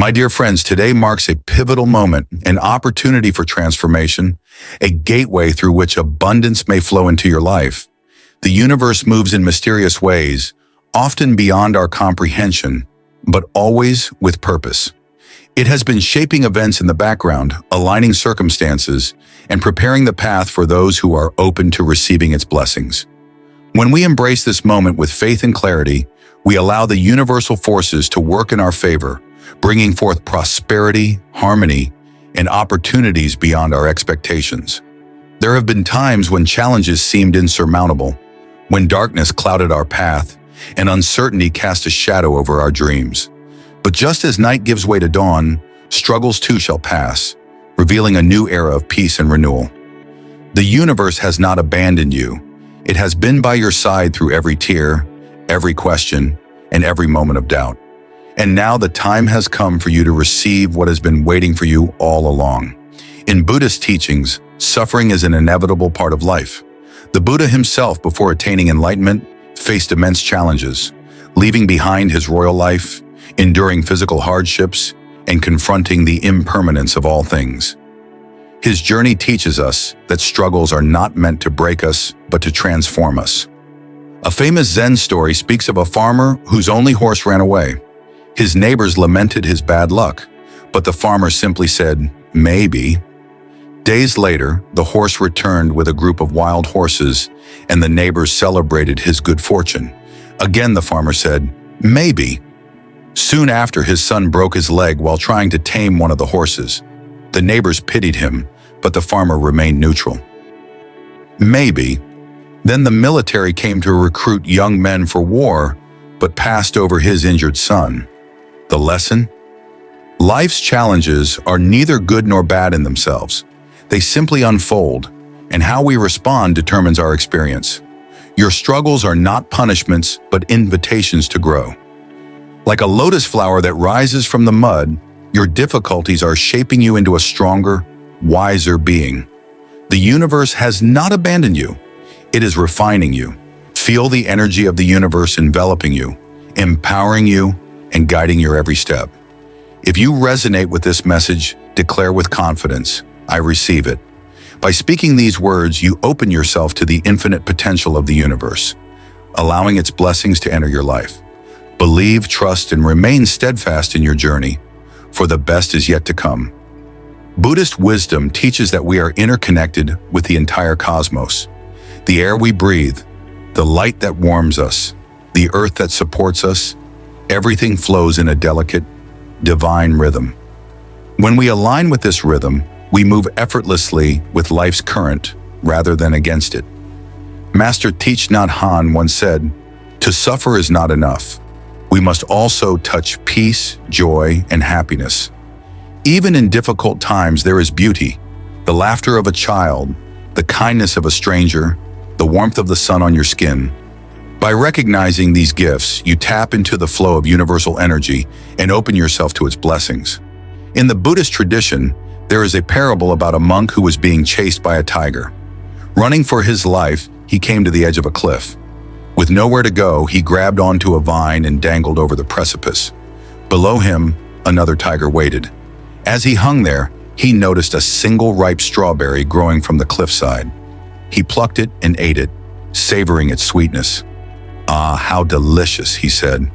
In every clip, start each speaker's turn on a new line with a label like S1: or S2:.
S1: My dear friends, today marks a pivotal moment, an opportunity for transformation, a gateway through which abundance may flow into your life. The universe moves in mysterious ways, often beyond our comprehension, but always with purpose. It has been shaping events in the background, aligning circumstances, and preparing the path for those who are open to receiving its blessings. When we embrace this moment with faith and clarity, we allow the universal forces to work in our favor, bringing forth prosperity, harmony, and opportunities beyond our expectations. There have been times when challenges seemed insurmountable, when darkness clouded our path, and uncertainty cast a shadow over our dreams. But just as night gives way to dawn, struggles too shall pass, revealing a new era of peace and renewal. The universe has not abandoned you. It has been by your side through every tear, every question, and every moment of doubt. And now the time has come for you to receive what has been waiting for you all along. In Buddhist teachings, suffering is an inevitable part of life. The Buddha himself, before attaining enlightenment, faced immense challenges, leaving behind his royal life, enduring physical hardships, and confronting the impermanence of all things. His journey teaches us that struggles are not meant to break us, but to transform us. A famous Zen story speaks of a farmer whose only horse ran away. His neighbors lamented his bad luck, but the farmer simply said, "Maybe." Days later, the horse returned with a group of wild horses, and the neighbors celebrated his good fortune. Again, the farmer said, "Maybe." Soon after, his son broke his leg while trying to tame one of the horses. The neighbors pitied him, but the farmer remained neutral. "Maybe." Then the military came to recruit young men for war, but passed over his injured son. The lesson? Life's challenges are neither good nor bad in themselves. They simply unfold, and how we respond determines our experience. Your struggles are not punishments, but invitations to grow. Like a lotus flower that rises from the mud, your difficulties are shaping you into a stronger, wiser being. The universe has not abandoned you. It is refining you. Feel the energy of the universe enveloping you, empowering you, and guiding your every step. If you resonate with this message, declare with confidence, "I receive it." By speaking these words, you open yourself to the infinite potential of the universe, allowing its blessings to enter your life. Believe, trust, and remain steadfast in your journey, for the best is yet to come. Buddhist wisdom teaches that we are interconnected with the entire cosmos. The air we breathe, the light that warms us, the earth that supports us, everything flows in a delicate, divine rhythm. When we align with this rhythm, we move effortlessly with life's current rather than against it. Master Thich Nhat Hanh once said, "To suffer is not enough. We must also touch peace, joy, and happiness." Even in difficult times, there is beauty, the laughter of a child, the kindness of a stranger, the warmth of the sun on your skin. By recognizing these gifts, you tap into the flow of universal energy and open yourself to its blessings. In the Buddhist tradition, there is a parable about a monk who was being chased by a tiger. Running for his life, he came to the edge of a cliff. With nowhere to go, he grabbed onto a vine and dangled over the precipice. Below him, another tiger waited. As he hung there, he noticed a single ripe strawberry growing from the cliffside. He plucked it and ate it, savoring its sweetness. "Ah, how delicious," he said.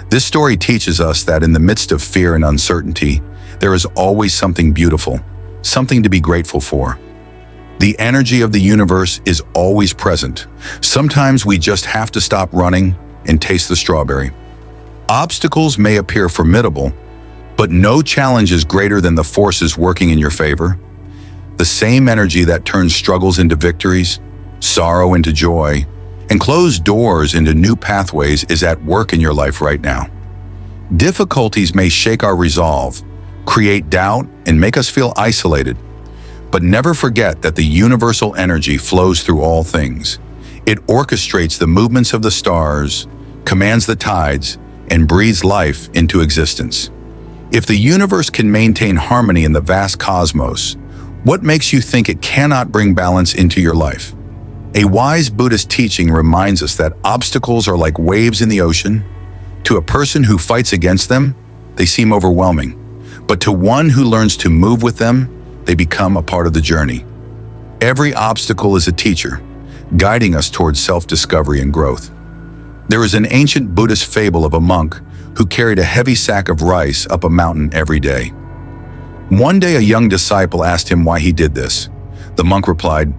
S1: This story teaches us that in the midst of fear and uncertainty, there is always something beautiful, something to be grateful for. The energy of the universe is always present. Sometimes we just have to stop running and taste the strawberry. Obstacles may appear formidable, but no challenge is greater than the forces working in your favor. The same energy that turns struggles into victories, sorrow into joy, and closed doors into new pathways is at work in your life right now. Difficulties may shake our resolve, create doubt, and make us feel isolated. But never forget that the universal energy flows through all things. It orchestrates the movements of the stars, commands the tides, and breathes life into existence. If the universe can maintain harmony in the vast cosmos, what makes you think it cannot bring balance into your life? A wise Buddhist teaching reminds us that obstacles are like waves in the ocean. To a person who fights against them, they seem overwhelming. But to one who learns to move with them, they become a part of the journey. Every obstacle is a teacher, guiding us towards self-discovery and growth. There is an ancient Buddhist fable of a monk who carried a heavy sack of rice up a mountain every day. One day, a young disciple asked him why he did this. The monk replied,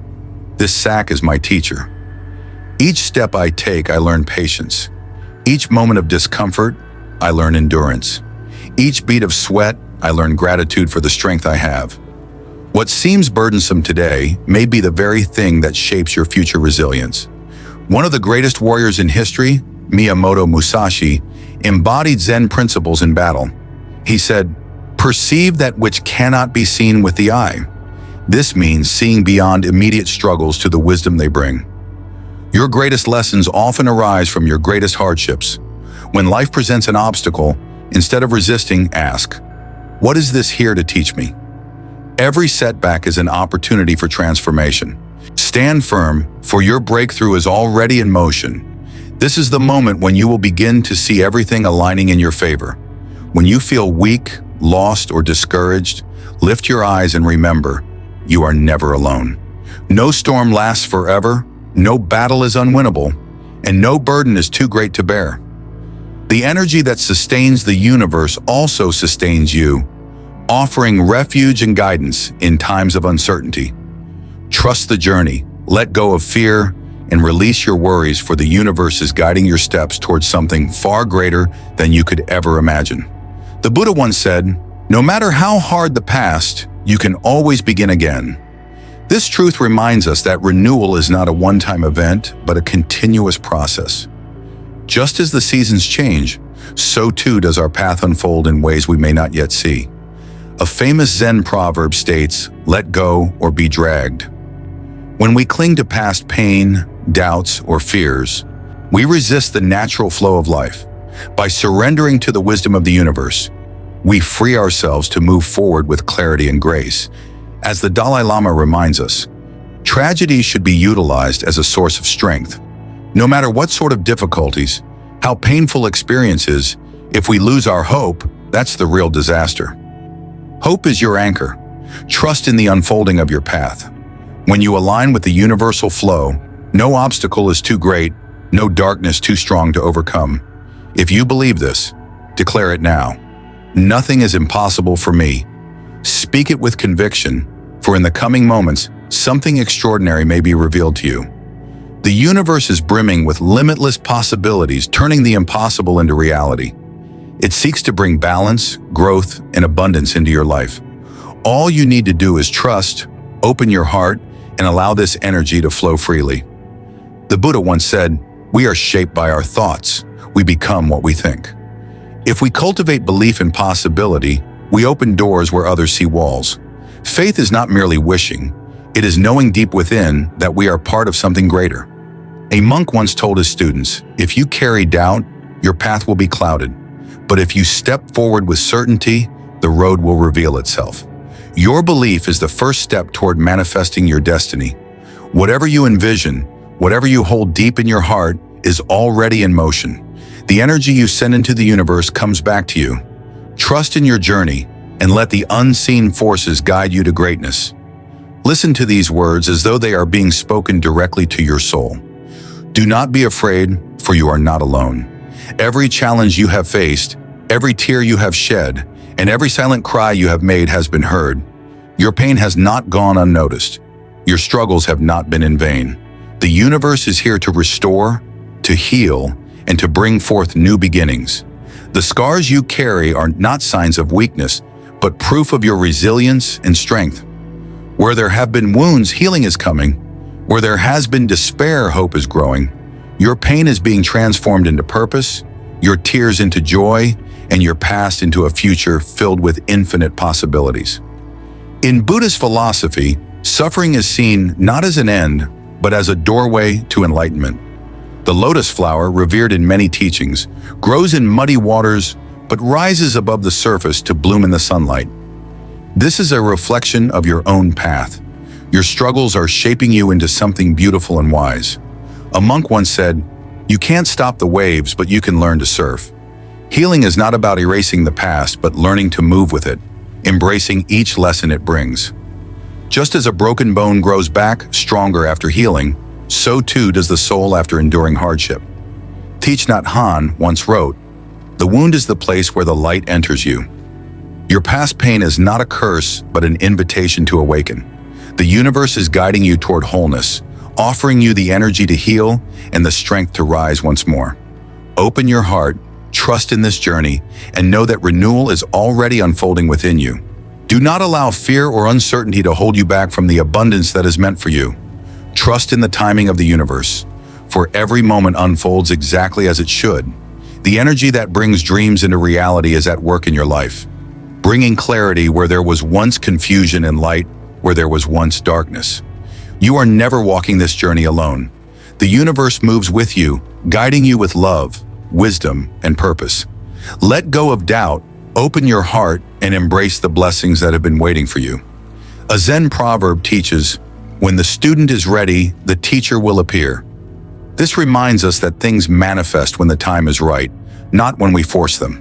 S1: "This sack is my teacher. Each step I take, I learn patience. Each moment of discomfort, I learn endurance. Each bead of sweat, I learn gratitude for the strength I have." What seems burdensome today may be the very thing that shapes your future resilience. One of the greatest warriors in history, Miyamoto Musashi, embodied Zen principles in battle. He said, "Perceive that which cannot be seen with the eye." This means seeing beyond immediate struggles to the wisdom they bring. Your greatest lessons often arise from your greatest hardships. When life presents an obstacle, instead of resisting, ask, "What is this here to teach me?" Every setback is an opportunity for transformation. Stand firm, for your breakthrough is already in motion. This is the moment when you will begin to see everything aligning in your favor. When you feel weak, lost, or discouraged, lift your eyes and remember, you are never alone. No storm lasts forever, no battle is unwinnable, and no burden is too great to bear. The energy that sustains the universe also sustains you, offering refuge and guidance in times of uncertainty. Trust the journey, let go of fear, and release your worries, for the universe is guiding your steps towards something far greater than you could ever imagine. The Buddha once said, "No matter how hard the past, you can always begin again." This truth reminds us that renewal is not a one-time event, but a continuous process. Just as the seasons change, so too does our path unfold in ways we may not yet see. A famous Zen proverb states, "Let go or be dragged." When we cling to past pain, doubts, or fears, we resist the natural flow of life. By surrendering to the wisdom of the universe, we free ourselves to move forward with clarity and grace. As the Dalai Lama reminds us, tragedy should be utilized as a source of strength. No matter what sort of difficulties, how painful experiences, if we lose our hope, that's the real disaster. Hope is your anchor. Trust in the unfolding of your path. When you align with the universal flow, no obstacle is too great, no darkness too strong to overcome. If you believe this, declare it now. Nothing is impossible for me. Speak it with conviction, for in the coming moments, something extraordinary may be revealed to you. The universe is brimming with limitless possibilities, turning the impossible into reality. It seeks to bring balance, growth, and abundance into your life. All you need to do is trust, open your heart, and allow this energy to flow freely. The Buddha once said, "We are shaped by our thoughts. We become what we think." If we cultivate belief in possibility, we open doors where others see walls. Faith is not merely wishing. It is knowing deep within that we are part of something greater. A monk once told his students, "If you carry doubt, your path will be clouded. But if you step forward with certainty, the road will reveal itself." Your belief is the first step toward manifesting your destiny. Whatever you envision, whatever you hold deep in your heart, is already in motion. The energy you send into the universe comes back to you. Trust in your journey and let the unseen forces guide you to greatness. Listen to these words as though they are being spoken directly to your soul. Do not be afraid, for you are not alone. Every challenge you have faced, every tear you have shed, and every silent cry you have made has been heard. Your pain has not gone unnoticed. Your struggles have not been in vain. The universe is here to restore, to heal, and to bring forth new beginnings. The scars you carry are not signs of weakness, but proof of your resilience and strength. Where there have been wounds, healing is coming. Where there has been despair, hope is growing. Your pain is being transformed into purpose, your tears into joy, and your past into a future filled with infinite possibilities. In Buddhist philosophy, suffering is seen not as an end, but as a doorway to enlightenment. The lotus flower, revered in many teachings, grows in muddy waters, but rises above the surface to bloom in the sunlight. This is a reflection of your own path. Your struggles are shaping you into something beautiful and wise. A monk once said, "You can't stop the waves, but you can learn to surf." Healing is not about erasing the past, but learning to move with it, embracing each lesson it brings. Just as a broken bone grows back stronger after healing, so too does the soul after enduring hardship. Thich Nhat Hanh once wrote, "The wound is the place where the light enters you." Your past pain is not a curse, but an invitation to awaken. The universe is guiding you toward wholeness, offering you the energy to heal and the strength to rise once more. Open your heart, trust in this journey, and know that renewal is already unfolding within you. Do not allow fear or uncertainty to hold you back from the abundance that is meant for you. Trust in the timing of the universe, for every moment unfolds exactly as it should. The energy that brings dreams into reality is at work in your life, bringing clarity where there was once confusion and light where there was once darkness. You are never walking this journey alone. The universe moves with you, guiding you with love, wisdom, and purpose. Let go of doubt, open your heart, and embrace the blessings that have been waiting for you. A Zen proverb teaches, "When the student is ready, the teacher will appear." This reminds us that things manifest when the time is right, not when we force them.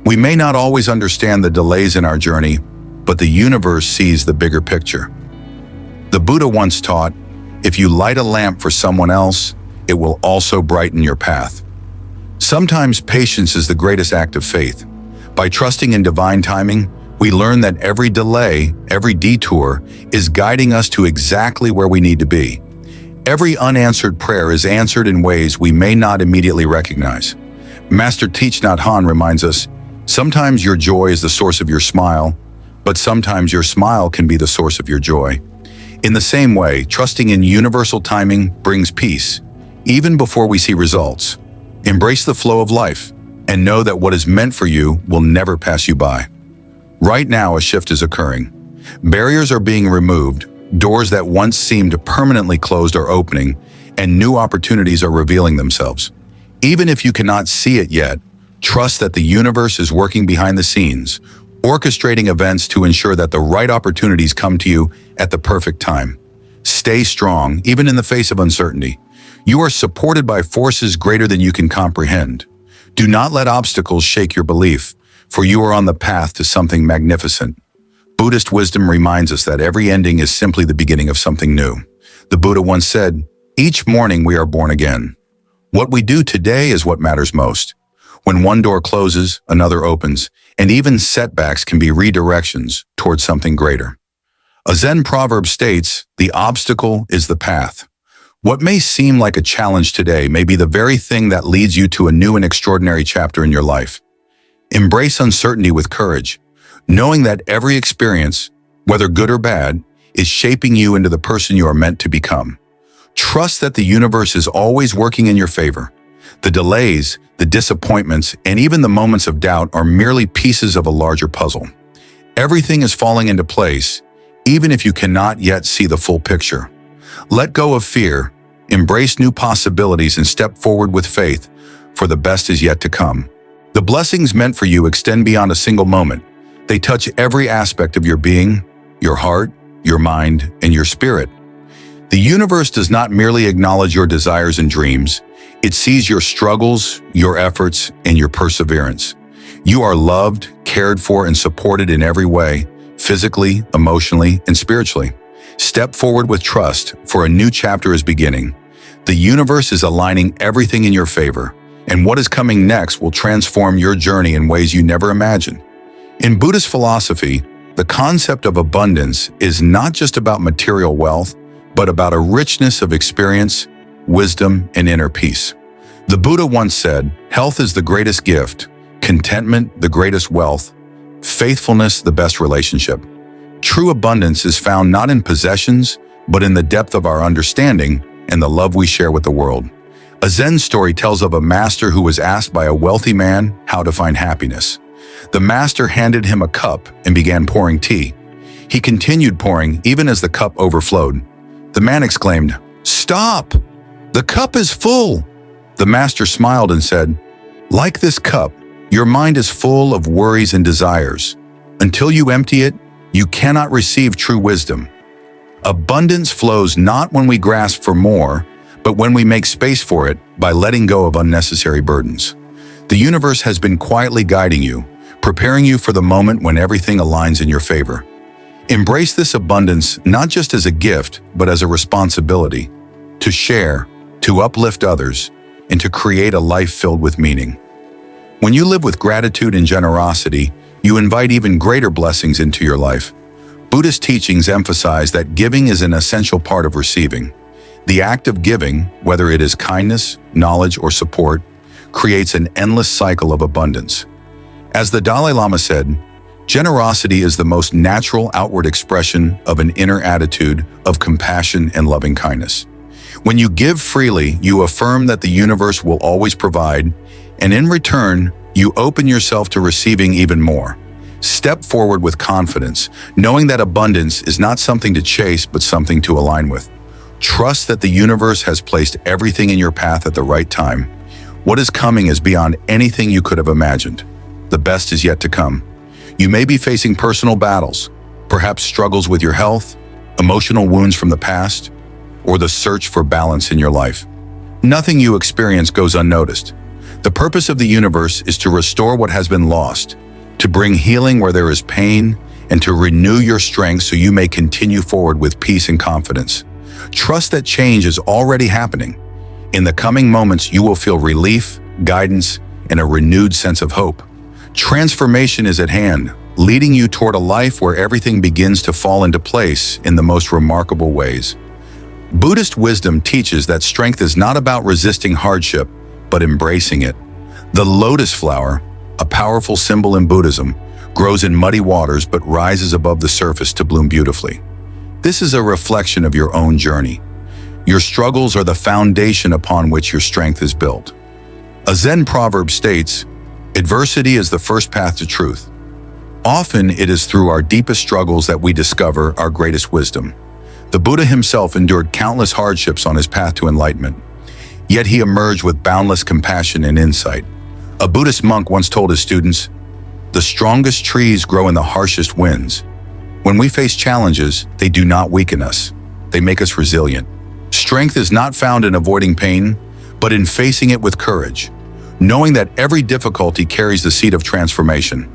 S1: We may not always understand the delays in our journey, but the universe sees the bigger picture. The Buddha once taught, "If you light a lamp for someone else, it will also brighten your path." Sometimes patience is the greatest act of faith. By trusting in divine timing, we learn that every delay, every detour, is guiding us to exactly where we need to be. Every unanswered prayer is answered in ways we may not immediately recognize. Master Thich Nhat Hanh reminds us, "Sometimes your joy is the source of your smile, but sometimes your smile can be the source of your joy." In the same way, trusting in universal timing brings peace, even before we see results. Embrace the flow of life, and know that what is meant for you will never pass you by. Right now, a shift is occurring. Barriers are being removed, doors that once seemed permanently closed are opening, and new opportunities are revealing themselves. Even if you cannot see it yet, trust that the universe is working behind the scenes, orchestrating events to ensure that the right opportunities come to you at the perfect time. Stay strong, even in the face of uncertainty. You are supported by forces greater than you can comprehend. Do not let obstacles shake your belief, for you are on the path to something magnificent. Buddhist wisdom reminds us that every ending is simply the beginning of something new. The Buddha once said, "Each morning we are born again." What we do today is what matters most. When one door closes, another opens, and even setbacks can be redirections towards something greater. A Zen proverb states, "The obstacle is the path." What may seem like a challenge today may be the very thing that leads you to a new and extraordinary chapter in your life. Embrace uncertainty with courage, knowing that every experience, whether good or bad, is shaping you into the person you are meant to become. Trust that the universe is always working in your favor. The delays, the disappointments, and even the moments of doubt are merely pieces of a larger puzzle. Everything is falling into place, even if you cannot yet see the full picture. Let go of fear, embrace new possibilities, and step forward with faith, for the best is yet to come. The blessings meant for you extend beyond a single moment. They touch every aspect of your being, your heart, your mind, and your spirit. The universe does not merely acknowledge your desires and dreams. It sees your struggles, your efforts, and your perseverance. You are loved, cared for, and supported in every way, physically, emotionally, and spiritually. Step forward with trust, for a new chapter is beginning. The universe is aligning everything in your favor, and what is coming next will transform your journey in ways you never imagined. In Buddhist philosophy, the concept of abundance is not just about material wealth, but about a richness of experience, wisdom, and inner peace. The Buddha once said, "Health is the greatest gift, contentment the greatest wealth, faithfulness the best relationship." True abundance is found not in possessions, but in the depth of our understanding and the love we share with the world. A Zen story tells of a master who was asked by a wealthy man how to find happiness. The master handed him a cup and began pouring tea. He continued pouring even as the cup overflowed. The man exclaimed, "Stop! The cup is full!" The master smiled and said, "Like this cup, your mind is full of worries and desires. Until you empty it, you cannot receive true wisdom. Abundance flows not when we grasp for more, but when we make space for it by letting go of unnecessary burdens." The universe has been quietly guiding you, preparing you for the moment when everything aligns in your favor. Embrace this abundance not just as a gift, but as a responsibility to share, to uplift others, and to create a life filled with meaning. When you live with gratitude and generosity, you invite even greater blessings into your life. Buddhist teachings emphasize that giving is an essential part of receiving. The act of giving, whether it is kindness, knowledge, or support, creates an endless cycle of abundance. As the Dalai Lama said, generosity is the most natural outward expression of an inner attitude of compassion and loving kindness. When you give freely, you affirm that the universe will always provide, and in return, you open yourself to receiving even more. Step forward with confidence, knowing that abundance is not something to chase, but something to align with. Trust that the universe has placed everything in your path at the right time. What is coming is beyond anything you could have imagined. The best is yet to come. You may be facing personal battles, perhaps struggles with your health, emotional wounds from the past, or the search for balance in your life. Nothing you experience goes unnoticed. The purpose of the universe is to restore what has been lost, to bring healing where there is pain, and to renew your strength so you may continue forward with peace and confidence. Trust that change is already happening. In the coming moments, you will feel relief, guidance, and a renewed sense of hope. Transformation is at hand, leading you toward a life where everything begins to fall into place in the most remarkable ways. Buddhist wisdom teaches that strength is not about resisting hardship, but embracing it. The lotus flower, a powerful symbol in Buddhism, grows in muddy waters but rises above the surface to bloom beautifully. This is a reflection of your own journey. Your struggles are the foundation upon which your strength is built. A Zen proverb states, "Adversity is the first path to truth." Often it is through our deepest struggles that we discover our greatest wisdom. The Buddha himself endured countless hardships on his path to enlightenment, yet he emerged with boundless compassion and insight. A Buddhist monk once told his students, "The strongest trees grow in the harshest winds." When we face challenges, they do not weaken us. They make us resilient. Strength is not found in avoiding pain, but in facing it with courage, knowing that every difficulty carries the seed of transformation.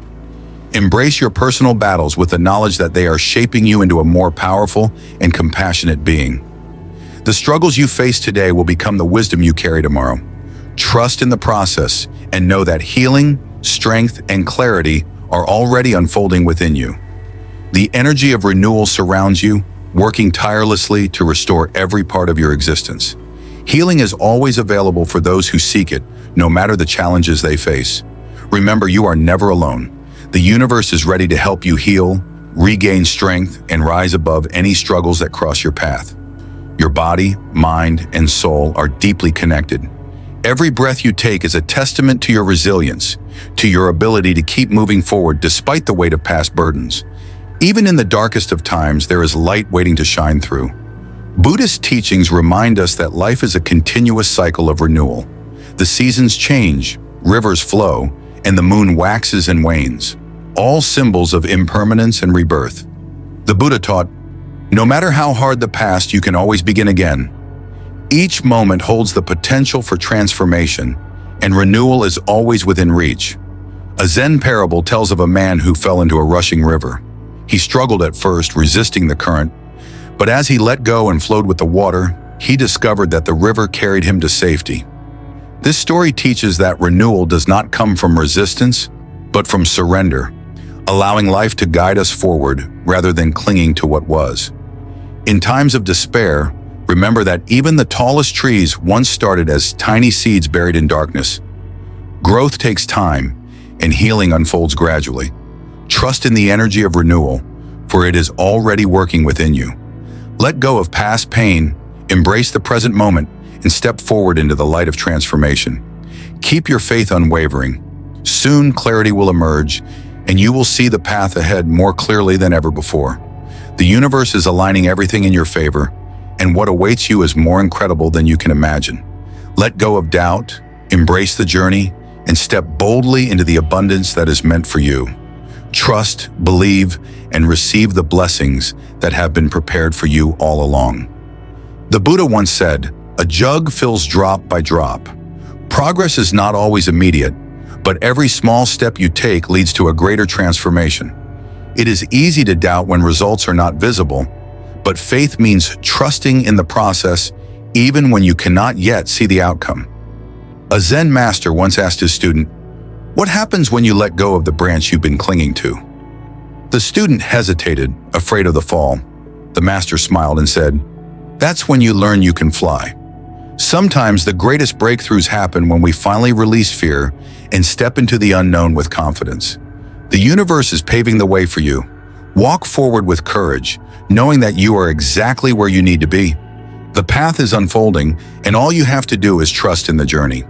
S1: Embrace your personal battles with the knowledge that they are shaping you into a more powerful and compassionate being. The struggles you face today will become the wisdom you carry tomorrow. Trust in the process and know that healing, strength, and clarity are already unfolding within you. The energy of renewal surrounds you, working tirelessly to restore every part of your existence. Healing is always available for those who seek it, no matter the challenges they face. Remember, you are never alone. The universe is ready to help you heal, regain strength, and rise above any struggles that cross your path. Your body, mind, and soul are deeply connected. Every breath you take is a testament to your resilience, to your ability to keep moving forward despite the weight of past burdens. Even in the darkest of times, there is light waiting to shine through. Buddhist teachings remind us that life is a continuous cycle of renewal. The seasons change, rivers flow, and the moon waxes and wanes, all symbols of impermanence and rebirth. The Buddha taught, "No matter how hard the past, you can always begin again." Each moment holds the potential for transformation, and renewal is always within reach. A Zen parable tells of a man who fell into a rushing river. He struggled at first, resisting the current, but as he let go and flowed with the water, he discovered that the river carried him to safety. This story teaches that renewal does not come from resistance, but from surrender, allowing life to guide us forward rather than clinging to what was. In times of despair, remember that even the tallest trees once started as tiny seeds buried in darkness. Growth takes time, and healing unfolds gradually. Trust in the energy of renewal, for it is already working within you. Let go of past pain, embrace the present moment, and step forward into the light of transformation. Keep your faith unwavering. Soon clarity will emerge, and you will see the path ahead more clearly than ever before. The universe is aligning everything in your favor, and what awaits you is more incredible than you can imagine. Let go of doubt, embrace the journey, and step boldly into the abundance that is meant for you. Trust, believe, and receive the blessings that have been prepared for you all along. The Buddha once said, "A jug fills drop by drop." Progress is not always immediate, but every small step you take leads to a greater transformation. It is easy to doubt when results are not visible, but faith means trusting in the process even when you cannot yet see the outcome. A Zen master once asked his student, "What happens when you let go of the branch you've been clinging to?" The student hesitated, afraid of the fall. The master smiled and said, "That's when you learn you can fly." Sometimes the greatest breakthroughs happen when we finally release fear and step into the unknown with confidence. The universe is paving the way for you. Walk forward with courage, knowing that you are exactly where you need to be. The path is unfolding, and all you have to do is trust in the journey.